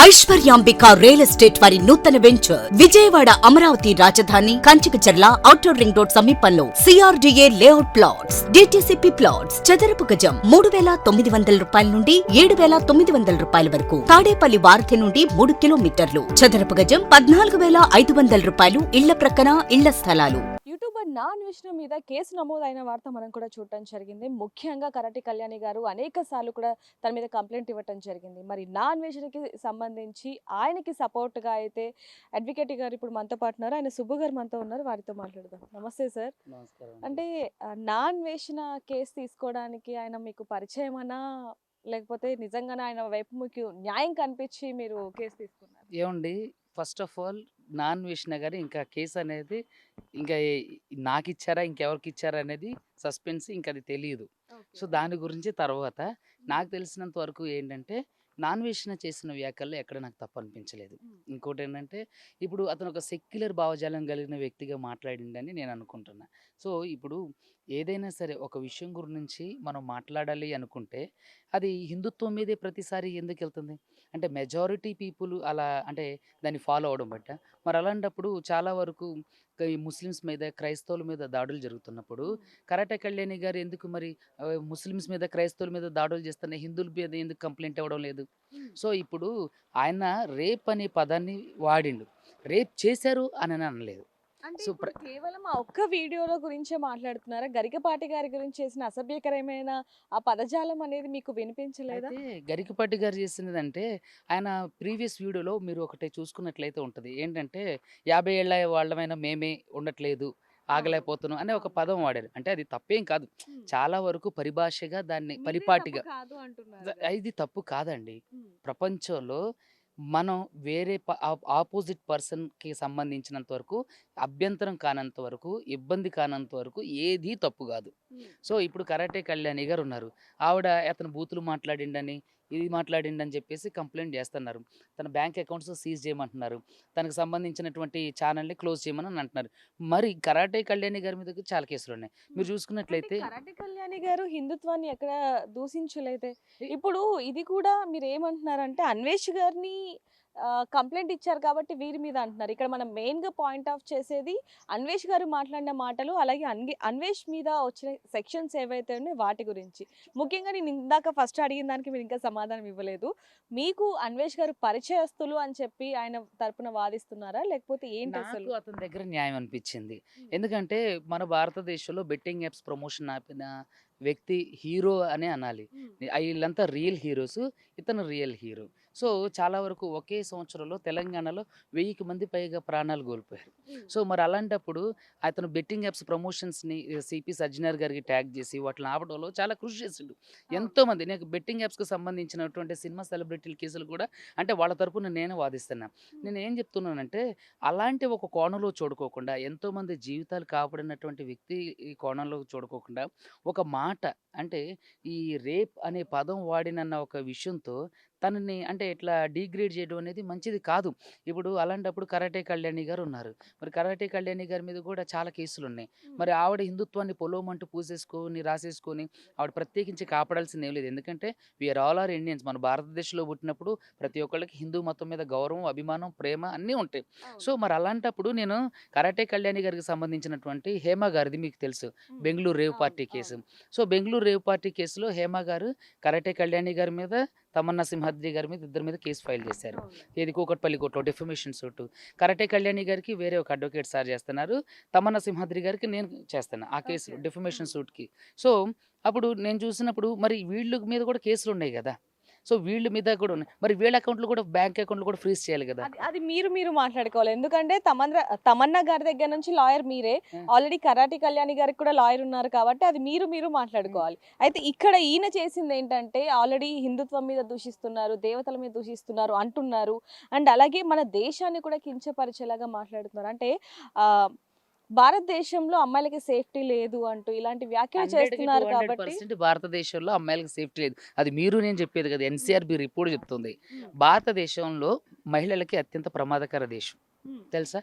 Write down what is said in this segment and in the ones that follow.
Aishwaryambika real estate వారి నూతన venture Vijayawada Amaravati రాజధాని కంచికచర్ల ఔటర్ రింగ్ రోడ్ సమీపంలో CRDA layout plots DTCP plots చదరపు గజం 3,900 రూపాయల నుండి 7,900 రూపాయల వరకు తాడేపల్లి వారధి నుండి 3 కిలోమీటర్లు చదరపు గజం 14,500 రూపాయలు ఇళ్ల ప్రక్కన ఇళ్ల స్థలాలు. యూట్యూబర్ నాన్ విష్ణు మీద కేసు నమోదైన వార్త మనం కూడా చూడటం జరిగింది. ముఖ్యంగా కరాటి కళ్యాణి గారు అనేక సార్లు కూడా తన మీద కంప్లైంట్ ఇవ్వటం జరిగింది. మరి నాన్ విష్ణుకి సంబంధించి ఆయనకి సపోర్ట్గా అయితే అడ్వకేట్ గారు ఇప్పుడు మనతో పాటు ఉన్నారు. ఆయన సుబ్బు గారు మనతో ఉన్నారు, వారితో మాట్లాడదాం. నమస్తే సార్. అంటే నాన్ వేషణ కేసు తీసుకోవడానికి ఆయన మీకు పరిచయమనా, లేకపోతే నిజంగానే ఆయన వైపు మీకు న్యాయం కనిపించి మీరు కేసు తీసుకున్నారు? ఏమండి, first of all non Vishnu గారు ఇంకా కేసు అనేది ఇంకా నాకు ఇచ్చారా ఇంకెవరికి ఇచ్చారా అనేది సస్పెన్స్, ఇంకా అది తెలియదు. సో దాని గురించి తర్వాత నాకు తెలిసినంత వరకు ఏంటంటే నాన్ విష్ణు చేసిన వ్యాఖ్యల్లో ఎక్కడ నాకు తప్పు అనిపించలేదు. ఇంకోటి ఏంటంటే ఇప్పుడు అతను ఒక సెక్యులర్ భావజాలం కలిగిన వ్యక్తిగా మాట్లాడిండని నేను అనుకుంటున్నా. సో ఇప్పుడు ఏదైనా సరే ఒక విషయం గురించి మనం మాట్లాడాలి అనుకుంటే అది హిందుత్వం మీదే ప్రతిసారి ఎందుకు వెళ్తుంది అంటే మెజారిటీ పీపుల్ అలా అంటే దాన్ని ఫాలో అవడం బట్ట. మరి అలాంటప్పుడు చాలా వరకు ఈ ముస్లిమ్స్ మీద క్రైస్తవుల మీద దాడులు జరుగుతున్నప్పుడు కరాటే కళ్యాణి గారు ఎందుకు మరి ముస్లిమ్స్ మీద క్రైస్తవుల మీద దాడులు చేస్తున్న హిందువుల మీద ఎందుకు కంప్లైంట్ ఇవ్వడం లేదు? సో ఇప్పుడు ఆయన రేప్ అనే పదాన్ని వాడిండు, రేప్ చేశారు అని అనలేదు. అంటే ఇప్పుడు కేవలం ఆ ఒక్క వీడియోలో గురించే మాట్లాడుతున్నారా? గరికపాటి గారి గురించి చేసిన అసభ్యకరమైన ఆ పదజాలం అనేది మీకు వినిపించలేదా? అయితే గరికపాటి గారు చేసినదంటే ఆయన ప్రీవియస్ వీడియోలో మీరు ఒకటి చూసుకున్నట్లయితే ఉంటుంది ఏంటంటే 50 ఏళ్ళ వాళ్ళమైనా మేమే ఉండట్లేదు ఆగలేకపోతున్నాం అనే ఒక పదం వాడారు. అంటే అది తప్పేం కాదు, చాలా వరకు పరిభాషగా దాన్ని పరిపాటిగా కాదు అంటున్నారు. ఇది తప్పు కాదండి. ప్రపంచంలో మనం వేరే ఆపోజిట్ పర్సన్కి సంబంధించినంత వరకు అభ్యంతరం కానంత వరకు ఇబ్బంది కానంత వరకు ఏది తప్పు కాదు. సో ఇప్పుడు కరాటే కళ్యాణి గారు ఉన్నారు, ఆవిడ అతను బూతులు మాట్లాడిండని ఇది మాట్లాడిండని చెప్పేసి కంప్లైంట్ చేస్తున్నారు. తన బ్యాంక్ అకౌంట్స్ సీజ్ చేయమంటున్నారు, తనకు సంబంధించినటువంటి ఛానల్ని క్లోజ్ చేయమని అంటున్నారు. మరి కరాటే కళ్యాణి గారి మీద చాలా కేసులు ఉన్నాయి. మీరు చూసుకున్నట్లయితే కరాటే కళ్యాణి గారు హిందుత్వాన్ని ఎక్కడ దూషించలేదే. ఇప్పుడు ఇది కూడా మీరు ఏమంటున్నారంటే అన్వేష్ గారిని కంప్లైంట్ ఇచ్చారు కాబట్టి వీరి మీద అంటున్నారు. ఇక్కడ మనం మెయిన్గా పాయింట్ ఆఫ్ చేసేది అన్వేష్ గారు మాట్లాడిన మాటలు, అలాగే అన్వేష్ మీద వచ్చిన సెక్షన్స్ ఏవైతే ఉన్నాయో వాటి గురించి. ముఖ్యంగా నేను ఇందాక ఫస్ట్ అడిగిన దానికి మీరు ఇంకా సమాధానం ఇవ్వలేదు. మీకు అన్వేష్ గారు పరిచయస్తులు అని చెప్పి ఆయన తరపున వాదిస్తున్నారా, లేకపోతే ఏంటి అసలు? నాకు అతని దగ్గర న్యాయం అనిపించింది. ఎందుకంటే మన భారతదేశంలో బెట్టింగ్ యాప్స్ ప్రమోషన్ ఆపిన వ్యక్తి హీరో అనే అనాలి. వీళ్ళంతా రియల్ హీరోస్, ఇతను రియల్ హీరో. సో చాలా వరకు ఒకే సంవత్సరంలో తెలంగాణలో 1000 మంది పైగా ప్రాణాలు కోల్పోయారు. సో మరి అలాంటప్పుడు అతను బెట్టింగ్ యాప్స్ ప్రమోషన్స్ని సిపి సజ్జనార్ గారికి ట్యాగ్ చేసి వాటిని ఆపడంలో చాలా కృషి చేసిండు. ఎంతోమంది నాకు బెట్టింగ్ యాప్స్కి సంబంధించినటువంటి సినిమా సెలబ్రిటీల కేసులు కూడా అంటే వాళ్ళ తరపున నేను వాదిస్తున్నా. నేను ఏం చెప్తున్నానంటే అలాంటి ఒక కోణంలో చూడుకోకుండా ఎంతోమంది జీవితాలు కాపాడినటువంటి వ్యక్తి ఈ కోణంలో చూడుకోకుండా ఒక మాట అంటే ఈ రేప్ అనే పదం వాడినన్న ఒక విషయంతో తనని అంటే ఇట్లా డిగ్రేడ్ చేయడం అనేది మంచిది కాదు. ఇప్పుడు అలాంటప్పుడు కరాటే కళ్యాణి గారు ఉన్నారు, మరి కరాటే కళ్యాణి గారి మీద కూడా చాలా కేసులు ఉన్నాయి. మరి ఆవిడ హిందుత్వాన్ని పొలోమంటూ పూసేసుకొని రాసేసుకొని ఆవిడ ప్రత్యేకించి కాపాడాల్సింది ఏం లేదు. ఎందుకంటే వీఆర్ ఆల్ ఆర్ ఇండియన్స్. మన భారతదేశంలో పుట్టినప్పుడు ప్రతి ఒక్కళ్ళకి హిందూ మతం మీద గౌరవం, అభిమానం, ప్రేమ అన్నీ ఉంటాయి. సో మరి అలాంటప్పుడు నేను కరాటే కళ్యాణి గారికి సంబంధించినటువంటి హేమ గారిది మీకు తెలుసు, Bengaluru rave party case. So Bengaluru rave party కేసులో హేమ గారు కరాటే కళ్యాణి గారి మీద, తమన్నా సింహాద్రి గారి మీద ఇద్దరి మీద కేసు ఫైల్ చేశారు. ఏది కూకట్పల్లి కోర్టులో డెఫమేషన్ సూట్. కరాటే కళ్యాణి గారికి వేరే ఒక అడ్వకేట్ సార్ చేస్తున్నారు, తమన్నా సింహాద్రి గారికి నేను చేస్తాను ఆ కేసు డెఫమేషన్ సూట్కి. సో అప్పుడు నేను చూసినప్పుడు మరి వీళ్ళ మీద కూడా కేసులు ఉన్నాయి కదా. సో వీళ్ళ మీద కూడా ఉన్నాయి, మరి వీళ్ళ అకౌంట్లు కూడా బ్యాంక్ అకౌంట్లు కూడా ఫ్రీజ్ చేయాలి కదా. అది మీరు మాట్లాడుకోవాలి. ఎందుకంటే తమన్నా గారి దగ్గర నుంచి లాయర్ మీరే, ఆల్రెడీ కరాటి కళ్యాణి గారికి కూడా లాయర్ ఉన్నారు కాబట్టి అది మీరు మాట్లాడుకోవాలి. అయితే ఇక్కడ ఈయన చేసింది ఏంటంటే ఆల్రెడీ హిందుత్వం మీద దూషిస్తున్నారు, దేవతల మీద దూషిస్తున్నారు అంటున్నారు. అండ్ అలాగే మన దేశాన్ని కూడా కించపరిచేలాగా మాట్లాడుతున్నారు. అంటే భారతదేశంలో అమ్మాయిలకి సేఫ్టీ లేదు అంటూ ఇలాంటి వ్యాఖ్యలు చేస్తున్నారు కాబట్టి భారతదేశంలో అమ్మాయిలకి సేఫ్టీ లేదు అది మీరు నేను చెప్పేది కదా, ఎన్సీఆర్బి రిపోర్ట్ చెప్తుంది. భారతదేశంలో మహిళలకి అత్యంత ప్రమాదకర దేశం తెలుసా.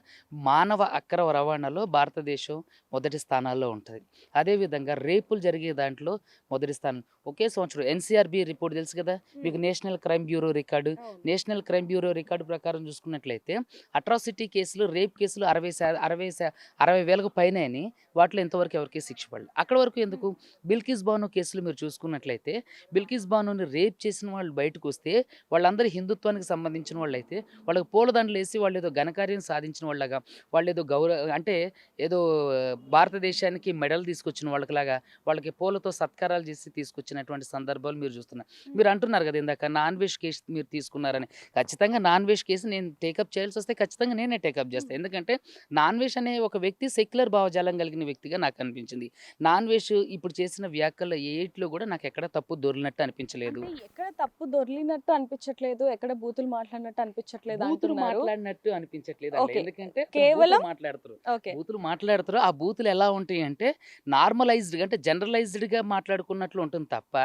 మానవ అక్రమ రవాణాలో భారతదేశం మొదటి స్థానాల్లో ఉంటుంది. అదేవిధంగా రేపులు జరిగే దాంట్లో మొదటి స్థానం. ఒకే సంవత్సరం ఎన్సీఆర్బి రిపోర్ట్ తెలుసు కదా మీకు, national crime bureau record. National crime bureau record ప్రకారం చూసుకున్నట్లయితే అట్రాసిటీ కేసులు, రేప్ కేసులు 60,000కు పైన అని, వాటిలో ఇంతవరకు ఎవరికి శిక్ష పడలేదు. అక్కడ వరకు ఎందుకు? బిల్కిస్ బాను కేసులు మీరు చూసుకున్నట్లయితే బిల్కిస్ బానుని రేప్ చేసిన వాళ్ళు బయటకు వస్తే వాళ్ళందరూ హిందుత్వానికి సంబంధించిన వాళ్ళు అయితే వాళ్ళకి పూలదండలు వేసి వాళ్ళు ఏదో ఘనకార్యం సాధించిన వాళ్ళగా, వాళ్ళు ఏదో అంటే ఏదో భారతదేశానికి మెడల్ తీసుకొచ్చిన వాళ్ళకిలాగా వాళ్ళకి పూలతో సత్కారాలు చేసి తీసుకొచ్చినటువంటి సందర్భాలు మీరు చూస్తున్నారు. మీరు అంటున్నారు కదా ఇందాక నాన్ వెజ్ కేసు మీరు తీసుకున్నారని. ఖచ్చితంగా నాన్ వెజ్ కేసు నేను టేకప్ చేయాల్సి వస్తే ఖచ్చితంగా నేనే టేకప్ చేస్తాను. ఎందుకంటే నాన్ వెజ్ అనే ఒక వ్యక్తి సెక్యులర్ భావజాలం కలిగిన వ్యక్తిగా నాకు అనిపించింది. నాన్ వెజ్ ఇప్పుడు చేసిన వ్యాఖ్యల ఏట్లో కూడా నాకు ఎక్కడ తప్పు దొరికినట్టు అనిపించలేదు. అంటే ఎక్కడ తప్పు దొర్లినట్టు అనిపించట్లేదు, ఎక్కడ బూతులు మాట్లాడినట్టు అనిపించట్లేదు బూతులు అంటున్నారు. మాట్లాడినట్టు అనిపించట్లేదు. ఓకే. ఎందుకంటే కేవలం మాట్లాడుతారు ఓకే. బూతులు ఆ బూతులు ఎలా ఉంటాయి అంటే నార్మలైజ్డ్ అంటే జనరలైజ్డ్ గా మాట్లాడుకున్నట్లు ఉంటుంది తప్ప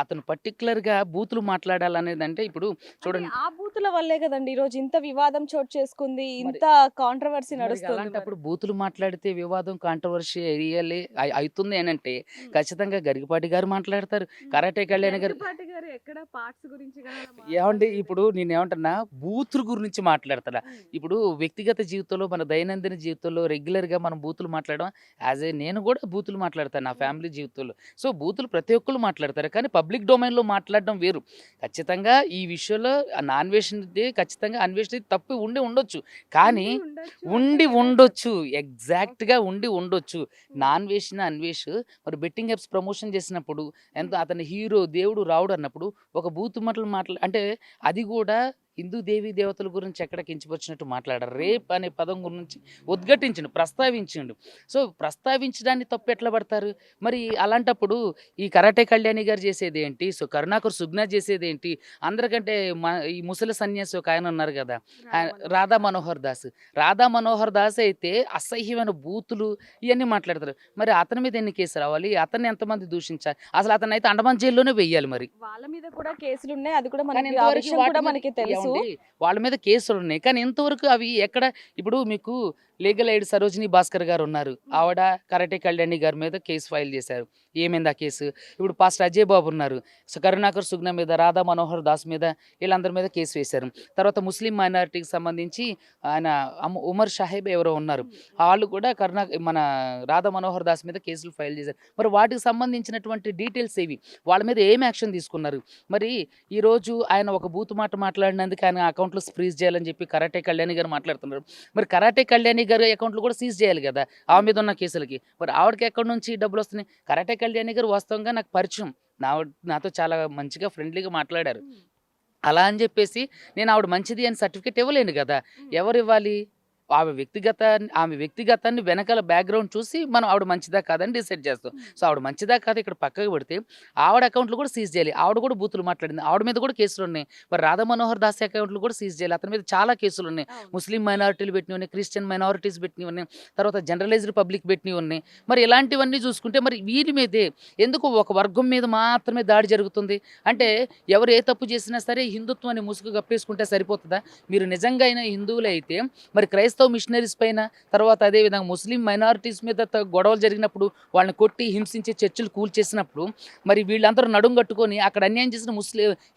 అతను పర్టికులర్ గా బూతులు మాట్లాడాలనేది అంటే ఇప్పుడు చూడండి ఆ బూతుల వల్లే కదండి ఈ రోజు ఇంత వివాదం చోటు చేసుకుంది, ఇంత కాంట్రవర్సీ మరి నడుస్తుంది. అలాంటప్పుడు బూతులు మాట్లాడితే వివాదం కాంట్రవర్సీ అవుతుంది అని అంటే ఖచ్చితంగా గరికపాటి గారు మాట్లాడతారు, కరాటే కళ్యాణ్ గారు. గరికపాటి గారు ఎక్కడ పార్ట్స్ గురించి కదా ఏమండి మాట్లాడలేదు. ఇప్పుడు నేను ఏమంటున్నా బూతుల గురించి మాట్లాడతాడా? ఇప్పుడు వ్యక్తిగత జీవితంలో మన దైనందిన జీవితంలో రెగ్యులర్ గా మనం బూతులు మాట్లాడడం నేను కూడా బూతులు మాట్లాడతాను నా ఫ్యామిలీ జీవితంలో. సో బూతులు ప్రతి ఒక్కరు మాట్లాడతారు, కానీ పబ్లిక్ డొమైన్ లో మాట్లాడడం వేరు. ఖచ్చితంగా ఈ విషయంలో అన్వేషణ ఖచ్చితంగా అన్వేషణ తప్పు ఉండొచ్చు, కానీ ఉండొచ్చు ఎగ్జాక్ట్ గా ఉండొచ్చు. అన్వేష్ మరి బెట్టింగ్ యాప్స్ ప్రమోషన్ చేసినప్పుడు ఎంత అతని హీరో దేవుడు రావుడు అన్నప్పుడు ఒక బూతు మాటలు అంటే అది కూడా హిందూ దేవీ దేవతల గురించి ఎక్కడ కించపరిచినట్టు మాట్లాడారు. రేప్ అనే పదం గురించి ఉద్ఘాటించిండు, ప్రస్తావించిండు. సో ప్రస్తావించడాన్ని తప్పు ఎట్లా పడతారు? మరి అలాంటప్పుడు ఈ కరాటే కళ్యాణి గారు చేసేది ఏంటి, సో కరుణాకర్ సుగ్నా చేసేది ఏంటి? అందరికంటే ఈ ముసలి సన్యాసి ఒక ఆయన ఉన్నారు కదా, రాధా మనోహర్ దాస్ అయితే అసహ్యమైన బూతులు ఇవన్నీ మాట్లాడతారు. మరి అతని మీద ఎన్ని కేసులు రావాలి? అతన్ని ఎంతమంది దూషించాలి? అసలు అతను అయితే అండమాన్ జైల్లోనే వెయ్యాలి. మరి వాళ్ళ మీద కూడా కేసులు ఉన్నాయి, అది కూడా కానీ మనకి ఆ ఇంతవరకు విషయం వాటి కూడా మీద మనకి తెలుసు. వాళ్ళ మీద కేసులు ఉన్నాయి, కానీ ఇంతవరకు అవి ఎక్కడ? ఇప్పుడు మీకు లీగల్ ఎయిడ్ సరోజిని భాస్కర్ గారు ఉన్నారు, ఆవిడ కరాటే కళ్యాణి గారి మీద కేసు ఫైల్ చేశారు. ఏమైంది ఆ కేసు? ఇప్పుడు పాస్టర్ అజయ్ బాబు ఉన్నారు, కరుణాకర్ సుగ్నా మీద, రాధా మనోహర్ దాస్ మీద, వీళ్ళందరి మీద కేసు వేశారు. తర్వాత ముస్లిం మైనారిటీకి సంబంధించి ఆయన ఉమర్ సాహెబ్ ఎవరో ఉన్నారు, వాళ్ళు కూడా మన రాధా మనోహర్ దాస్ మీద కేసులు ఫైల్ చేశారు. మరి వాటికి సంబంధించినటువంటి డీటెయిల్స్ ఏవి, వాళ్ళ మీద ఏం యాక్షన్ తీసుకున్నారు? మరి ఈరోజు ఆయన ఒక బూతు మాట మాట్లాడినందుకు ఆయన అకౌంట్లో ఫ్రీజ్ చేయాలని చెప్పి కరాటే కళ్యాణి గారు మాట్లాడుతున్నారు. మరి కరాటే కళ్యాణి గారు అకౌంట్లు కూడా సీజ్ చేయాలి కదా ఆమె మీద ఉన్న కేసులకి. మరి ఆవిడకి ఎక్కడి నుంచి డబ్బులు వస్తున్నాయి? కరాటే కళ్యాణి గారు వాస్తవంగా నాకు పరిచయం, నాతో చాలా మంచిగా ఫ్రెండ్లీగా మాట్లాడారు. అలా అని చెప్పేసి నేను ఆవిడ మంచిది అని సర్టిఫికేట్ ఇవ్వలేను కదా. ఎవరు ఇవ్వాలి? ఆమె వ్యక్తిగతాన్ని వెనకాల బ్యాక్గ్రౌండ్ చూసి మనం ఆవిడ మంచిదా కాదని డిసైడ్ చేస్తాం. సో ఆవిడ మంచిదా కాదు ఇక్కడ పక్కకు పెడితే ఆవిడ అకౌంట్లు కూడా సీజ్ చేయాలి. ఆవిడ కూడా బూతులు మాట్లాడింది, ఆవిడ మీద కూడా కేసులు ఉన్నాయి. మరి రాధా మనోహర్ దాస్ అకౌంట్లు కూడా సీజ్ చేయాలి, అతని మీద చాలా కేసులు ఉన్నాయి. ముస్లిం మైనారిటీలు పెట్టినవి ఉన్నాయి, క్రిస్టియన్ మైనారిటీస్ పెట్టినవి ఉన్నాయి, తర్వాత జనరలైజ్డ్ పబ్లిక్ పెట్టినవి ఉన్నాయి. మరి ఇలాంటివన్నీ చూసుకుంటే మరి వీరి మీదే ఎందుకు ఒక వర్గం మీద మాత్రమే దాడి జరుగుతుంది? అంటే ఎవరు ఏ తప్పు చేసినా సరే హిందుత్వాన్ని ముసుగు కప్పేసుకుంటే సరిపోతుందా? మీరు నిజంగా అయినా హిందువులు అయితే మరి క్రైస్తవ మిషనరీస్ పైన, తర్వాత అదేవిధంగా ముస్లిం మైనారిటీస్ మీద గొడవలు జరిగినప్పుడు వాళ్ళని కొట్టి హింసించి చర్చిలు కూల్చేసినప్పుడు మరి వీళ్ళందరూ నడుం కట్టుకొని అక్కడ అన్యాయం చేసిన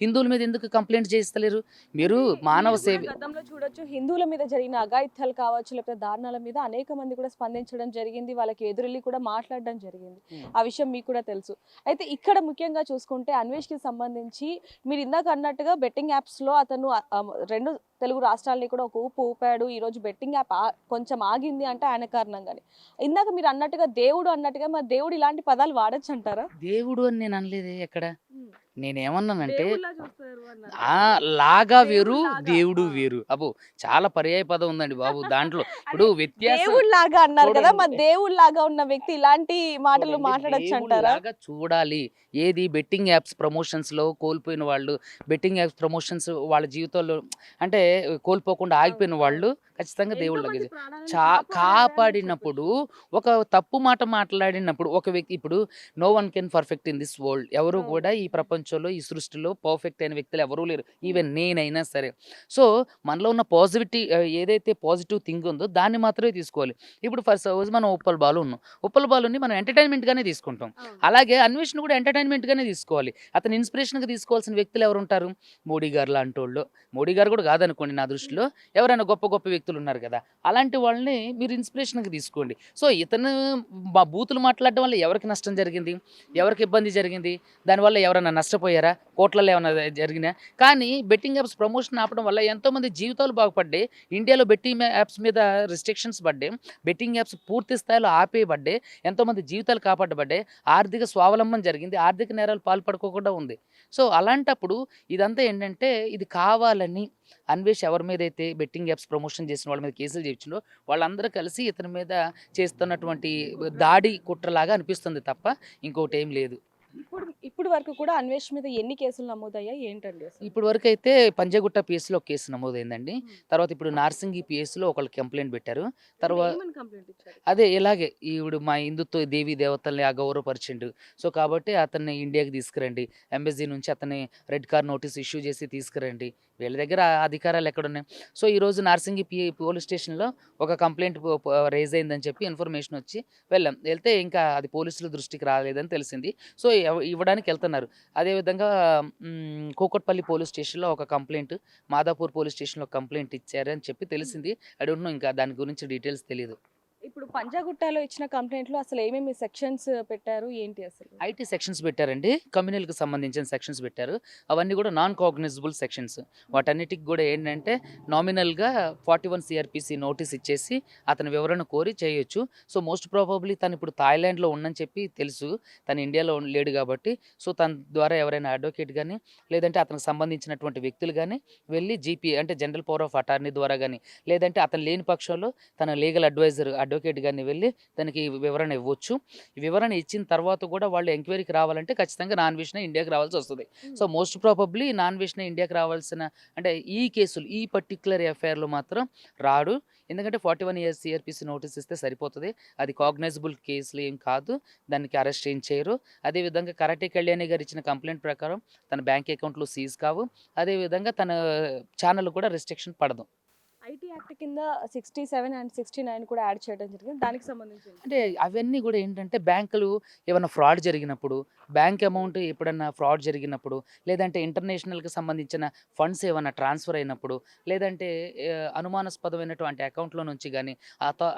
హిందువుల మీద ఎందుకు కంప్లైంట్ చేస్తలేరు? మీరు మానవ సేవ గతంలో చూడొచ్చు, హిందువుల మీద జరిగిన అఘాయిత్యాలు కావచ్చు, లేకపోతే దారుణాల మీద అనేక మంది కూడా స్పందించడం జరిగింది, వాళ్ళకి ఎదురెళ్ళి కూడా మాట్లాడడం జరిగింది. ఆ విషయం మీకు కూడా తెలుసు. అయితే ఇక్కడ ముఖ్యంగా చూసుకుంటే అన్వేష్కి సంబంధించి మీరు ఇందాక అన్నట్టుగా బెట్టింగ్ యాప్స్లో అతను 2 తెలుగు రాష్ట్రాలని కూడా ఒక ఊపు ఊపాడు. ఈరోజు బెట్టింగ్ యాప్ కొంచెం ఆగింది అంటే ఆయన కారణంగానే. ఇందాక మీరు అన్నట్టుగా దేవుడు అన్నట్టుగా, మరి దేవుడు ఇలాంటి పదాలు వాడచ్చు అంటారా? దేవుడు అని నేను అనలేదే ఎక్కడ. నేనేమన్నానంటే దేవుళ్ళా చూస్తారు అన్నారు. లాగా వేరు, దేవుళ్ళలాగా. దేవుడు వేరు. అబ్బో చాలా పర్యాయ పదం ఉందండి బాబు దాంట్లో. ఇప్పుడు వ్యత్యాసం దేవుళ్ళలాగా అన్నారు కదా, చూడండి. మరి దేవుళ్ళలాగా ఉన్న వ్యక్తి ఇలాంటి మాటలు చూడండి, మాట్లాడచ్చు అంటారా? దేవుళ్ళలాగా చూడాలి. ఏది బెట్టింగ్ యాప్స్ ప్రమోషన్స్ లో కోల్పోయిన వాళ్ళు, బెట్టింగ్ యాప్స్ ప్రమోషన్స్ వాళ్ళ జీవితాల్లో అంటే కోల్పోకుండా ఆగిపోయిన వాళ్ళు ఖచ్చితంగా దేవుళ్ళకి కాపాడినప్పుడు, ఒక తప్పు మాట మాట్లాడినప్పుడు ఒక వ్యక్తి, ఇప్పుడు no one can perfect in this world, ఎవరు కూడా ఈ ప్రపంచం ప్రపంచంలో ఈ సృష్టిలో పర్ఫెక్ట్ అయిన వ్యక్తులు ఎవరూ లేరు. ఈవెన్ నేనైనా సరే. సో మనలో ఉన్న పాజిటివిటీ ఏదైతే పాజిటివ్ థింగ్ ఉందో దాన్ని మాత్రమే తీసుకోవాలి. ఇప్పుడు ఫర్ సపోజ్ మనం ఉప్పల్ బాలు ఉన్నాం. ఉప్పల్ బాలుని మనం ఎంటర్టైన్మెంట్గానే తీసుకుంటాం. అలాగే అన్వేషణ కూడా ఎంటర్టైన్మెంట్గానే తీసుకోవాలి. అతను ఇన్స్పిరేషన్గా తీసుకోవాల్సిన వ్యక్తులు ఎవరు ఉంటారు? మోడీ గారు లాంటి వాళ్ళు. మోడీ గారు కూడా కాదనుకోండి నా దృష్టిలో, ఎవరైనా గొప్ప గొప్ప వ్యక్తులు ఉన్నారు కదా, అలాంటి వాళ్ళని మీరు ఇన్స్పిరేషన్గా తీసుకోండి. సో ఇతను బూతులు మాట్లాడడం వల్ల ఎవరికి నష్టం జరిగింది, ఎవరికి ఇబ్బంది జరిగింది, దానివల్ల ఎవరైనా నష్టపోయారా, కోట్లలో ఏమైనా జరిగినా? కానీ బెట్టింగ్ యాప్స్ ప్రమోషన్ ఆపడం వల్ల ఎంతోమంది జీవితాలు బాగుపడ్డాయి. ఇండియాలో బెట్టింగ్ యాప్స్ మీద రిస్ట్రిక్షన్స్ పడ్డాయి, బెట్టింగ్ యాప్స్ పూర్తి స్థాయిలో ఆపేయబడ్డాయి, ఎంతోమంది జీవితాలు కాపాడబడ్డాయి, ఆర్థిక స్వావలంబన జరిగింది, ఆర్థిక నేరాలు పాల్పడుకోకుండా ఉంది. సో అలాంటప్పుడు ఇదంతా ఏంటంటే ఇది కావాలని అన్వేష్ ఎవరి మీద అయితే బెట్టింగ్ యాప్స్ ప్రమోషన్ చేసిన వాళ్ళ మీద కేసులు చేయించిండో వాళ్ళందరూ కలిసి ఇతని మీద చేస్తున్నటువంటి దాడి కుట్రలాగా అనిపిస్తుంది తప్ప ఇంకోటి ఏం లేదు. ఇప్పుడు వరకు కూడా అన్వేష్ మీద ఎన్ని కేసులు నమోదయ్యాయి ఏంటండి అసలు? ఇప్పుడు వరకు అయితే పంజాగుట్ట పిఎస్లో ఒక కేసు నమోదైందండి. తర్వాత ఇప్పుడు నార్సింగి పిఎస్లో ఒకళ్ళు కంప్లైంట్ పెట్టారు. తర్వాత ఏమని కంప్లైంట్ ఇచ్చారు? అదే ఇలాగే ఈవిడ మా హిందుత్వ దేవీ దేవతల్ని అగౌరవపరిచిండు. సో కాబట్టి అతన్ని ఇండియాకి తీసుకురండి, ఎంబసీ నుంచి అతన్ని రెడ్ కార్ నోటీస్ ఇష్యూ చేసి తీసుకురండి. వీళ్ళ దగ్గర ఆ అధికారాలు ఎక్కడున్నాయి? సో ఈరోజు నార్సింగి పోలీస్ స్టేషన్లో ఒక కంప్లైంట్ రైజ్ అయిందని చెప్పి ఇన్ఫర్మేషన్ వచ్చి వెళ్తే ఇంకా అది పోలీసుల దృష్టికి రాలేదని తెలిసింది. సో ఇవ్వడానికి వెళ్తున్నారు. అదేవిధంగా కూకట్పల్లి పోలీస్ స్టేషన్లో ఒక కంప్లైంట్, మాదాపూర్ పోలీస్ స్టేషన్లో కంప్లైంట్ ఇచ్చారని చెప్పి తెలిసింది. ఐ డోంట్ నో, ఇంకా దాని గురించి డీటెయిల్స్ తెలియదు. ఇప్పుడు పంజాగుట్టలో ఇచ్చిన కంప్లైంట్లో అసలు ఏమేమి సెక్షన్స్ పెట్టారు ఏంటి అసలు? ఐటీ సెక్షన్స్ పెట్టారండి, కమ్యూనల్కి సంబంధించిన సెక్షన్స్ పెట్టారు. అవన్నీ కూడా నాన్ కాగ్నిజబుల్ సెక్షన్స్. వాటన్నిటికి కూడా ఏంటంటే నామినల్గా 41 సిఆర్పిసి నోటీస్ ఇచ్చేసి అతని వివరణ కోరి చేయొచ్చు. సో మోస్ట్ ప్రాబబ్లీ తను ఇప్పుడు థాయిలాండ్లో ఉండని చెప్పి తెలుసు, తను ఇండియాలో లేడు కాబట్టి. సో తన ద్వారా ఎవరైనా అడ్వకేట్ కానీ లేదంటే అతనికి సంబంధించినటువంటి వ్యక్తులు కానీ వెళ్ళి జీపీ అంటే జనరల్ పవర్ ఆఫ్ అటార్నీ ద్వారా కానీ లేదంటే అతను లేని పక్షంలో తన లీగల్ అడ్వకేట్ గారిని వెళ్ళి దానికి వివరణ ఇవ్వచ్చు. ఈ వివరణ ఇచ్చిన తర్వాత కూడా వాళ్ళు ఎంక్వైరీకి రావాలంటే ఖచ్చితంగా నాన్ విష్ణ ఇండియాకి రావాల్సి వస్తుంది. సో మోస్ట్ ప్రాబబ్లీ నాన్ విష్ణ ఇండియాకి రావాల్సిన అంటే ఈ కేసులు ఈ పర్టిక్యులర్ ఎఫ్ఐఆర్లో మాత్రం రాడు. ఎందుకంటే 41 ఇయర్స్ సిఆర్పిసి నోటీస్ ఇస్తే సరిపోతుంది. అది కాగ్నైజబుల్ కేసులు ఏం కాదు, దానికి అరెస్ట్ ఏం చేయరు. అదేవిధంగా కరాటే కళ్యాణి గారు ఇచ్చిన కంప్లైంట్ ప్రకారం తన బ్యాంక్ అకౌంట్లు సీజ్ కావు. అదేవిధంగా తన ఛానల్ కూడా రెస్ట్రిక్షన్ పడదు. ఐటీ యాక్ట్ కింద 67 అండ్ 69 కూడా యాడ్ చేయడం జరిగింది. దానికి సంబంధించి అంటే అవన్నీ కూడా ఏంటంటే బ్యాంకులు ఏమైనా ఫ్రాడ్ జరిగినప్పుడు, బ్యాంక్ అమౌంట్ ఎప్పుడన్నా ఫ్రాడ్ జరిగినప్పుడు, లేదంటే ఇంటర్నేషనల్కి సంబంధించిన ఫండ్స్ ఏమైనా ట్రాన్స్ఫర్ అయినప్పుడు, లేదంటే అనుమానాస్పదమైనటువంటి అకౌంట్లో నుంచి కానీ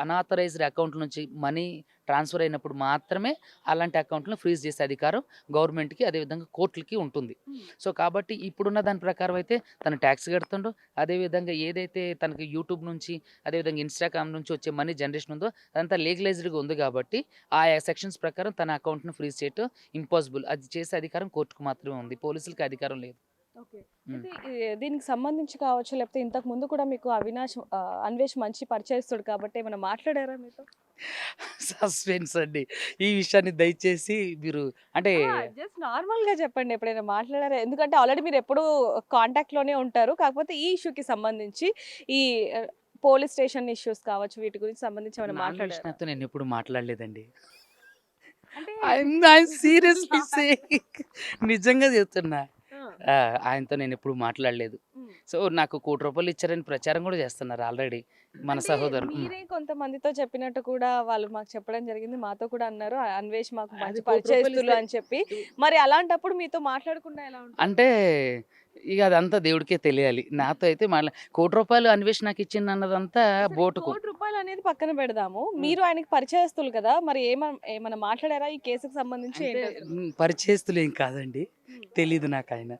అనాథరైజ్డ్ అకౌంట్ నుంచి మనీ ట్రాన్స్ఫర్ అయినప్పుడు మాత్రమే అలాంటి అకౌంట్లను ఫ్రీజ్ చేసే అధికారం గవర్నమెంట్కి అదేవిధంగా కోర్టులకి ఉంటుంది. సో కాబట్టి ఇప్పుడున్న దాని ప్రకారం అయితే తను ట్యాక్స్ కడుతుండో, అదేవిధంగా ఏదైతే తనకి యూట్యూబ్ నుంచి అదేవిధంగా ఇన్స్టాగ్రామ్ నుంచి వచ్చే మనీ జనరేషన్ ఉందో అదంతా లీగలైజ్డ్గా ఉంది కాబట్టి ఆ సెక్షన్స్ ప్రకారం తన అకౌంట్ను ఫ్రీజ్ చేయటం ఇంపాసిబుల్. అది చేసే అధికారం కోర్టుకు మాత్రమే ఉంది, పోలీసులకి అధికారం లేదు. ఓకే. అయితే దీనికి సంబంధించి కావచ్చు లేకపోతే ఇంతకు ముందు కూడా మీకు అన్వేష్ మంచి పరిచయస్తుడు కాబట్టి ఏమైనా మాట్లాడారా మీతో? సస్పెన్స్ అండి ఈ విషయాన్ని, దయచేసి మీరు అంటే జస్ట్ నార్మల్ గా చెప్పండి, ఎప్పుడైనా మాట్లాడారా? ఎందుకంటే ఆల్రెడీ మీరు ఎప్పుడు కాంటాక్ట్ లోనే ఉంటారు, కాకపోతే ఈ ఇష్యూకి సంబంధించి ఈ పోలీస్ స్టేషన్ ఇష్యూస్ కావచ్చు వీటి గురించి సంబంధించి ఏమైనా మాట్లాడారా? నాతో నేను ఎప్పుడు మాట్లాడలేదండి. అంటే సీరియస్లీ నిజంగా చెప్తున్నా, ఆయనతో నేను ఎప్పుడు మాట్లాడలేదు. సో నాకు ₹1 ఇచ్చారని ప్రచారం కూడా చేస్తున్నారు ఆల్రెడీ మన అంటే సహోదరులు. మీరే కొంతమందితో చెప్పినట్టు కూడా వాళ్ళు మాకు చెప్పడం జరిగింది, మాతో కూడా అన్నారు అన్వేష్ మాకు అది మంచి ₹1 పరిచయస్తులు ఇస్తే అని చెప్పి. మరి అలాంటప్పుడు మీతో మాట్లాడకుండా ఎలా ఉంటుంది? అంటే ఇక అదంతా దేవుడికే తెలియాలి. నాతో అయితే ₹1 అన్వేష్ నాకు ఇచ్చింది అన్నదంతా సరే, బోటుకు. ₹1 అనేది పక్కన పెడదాము, మీరు ఆయనకి పరిచయస్తులు కదా, మరి ఏమైనా మాట్లాడారా ఈ కేసుకు సంబంధించి? అంటే ఏంటి అసలు? పరిచయస్తులు ఏం కాదండి, తెలీదు నాకు ఆయన.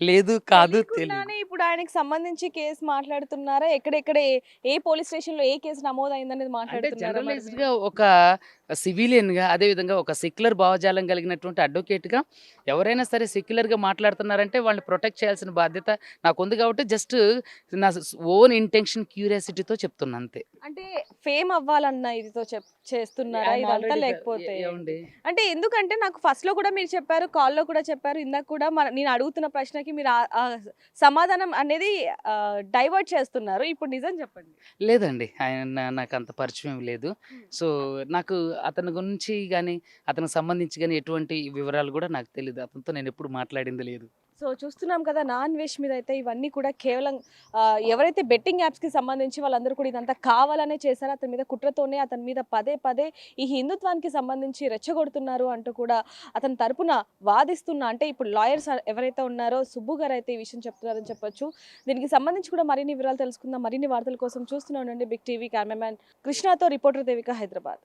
లేదు కాదు తెలీదు. తెలియకుండానే ఇప్పుడు ఆయనకి సంబంధించి కేసు మాట్లాడుతున్నారా? ఎక్కడెక్కడ ఏ పోలీస్ స్టేషన్ లో ఏ కేసు నమోదైందనేది అంటే మాట్లాడుతున్నారా? మరి జర్నలిస్ట్ మీరు? గా ఒక సివిలియన్ గా అదేవిధంగా ఒక సెక్యులర్ భావజాలం కలిగినటువంటి అడ్వకేట్ గా ఎవరైనా సరే సెక్యులర్ గా మాట్లాడుతున్నారంటే వాళ్ళని ప్రొటెక్ట్ చేయాల్సిన బాధ్యత నాకు ఉంది కాబట్టి జస్ట్ నా ఓన్ ఇంటెన్షన్ క్యూరియాసిటీతో చెప్తున్నా అంతే. అంటే ఫేమ్ అవ్వాలన్న ఇదితో చేస్తున్నారా ఆయన ఇదంతా? already లేకపోతే ఏమండి అంటే ఎందుకంటే నాకు ఫస్ట్ లో కూడా మీరు చెప్పారు, కాల్లో కూడా చెప్పారు, ఇందాక కూడా నేను అడుగుతున్న ప్రశ్నకి మీరు ఆ సమాధానం అనేది డైవర్ట్ చేస్తున్నారు. ఇప్పుడు నిజం చెప్పండి. లేదండి, ఆయన నాకు అంత పరిచయం లేదు. సో నాకు అతని గురించి గానీ, అతనికి సంబంధించి గానీ ఎటువంటి వివరాలు గూడా నాకు తెలీదు. అతనితో నేనెప్పుడు మాట్లాడింది లేదు. సో చూస్తున్నాం కదా నాన్-వెజ్ మీద అయితే ఇవన్నీ కూడా కేవలం ఎవరైతే బెట్టింగ్ యాప్స్‌కి సంబంధించి వాళ్ళందరూ కూడా ఇదంతా కావాలనే చేశారో అతని మీద కుట్రతోనే అతని మీద పదే పదే ఈ హిందుత్వానికి సంబంధించి రెచ్చగొడుతున్నారు అంటూ కూడా అతని తరపున వాదిస్తున్న అంటే ఇప్పుడు లాయర్స్ ఎవరైతే ఉన్నారో సుబ్బు గారు అయితే ఈ విషయం చెప్తున్నారని చెప్పొచ్చు. దీనికి సంబంధించి కూడా మరిన్ని వివరాలు తెలుసుకుందాం. మరిన్ని వార్తల కోసం చూస్తూనే ఉండండి బిగ్ టీవీ. కెమెరామెన్ కృష్ణతో రిపోర్టర్ దేవిక, హైదరాబాద్.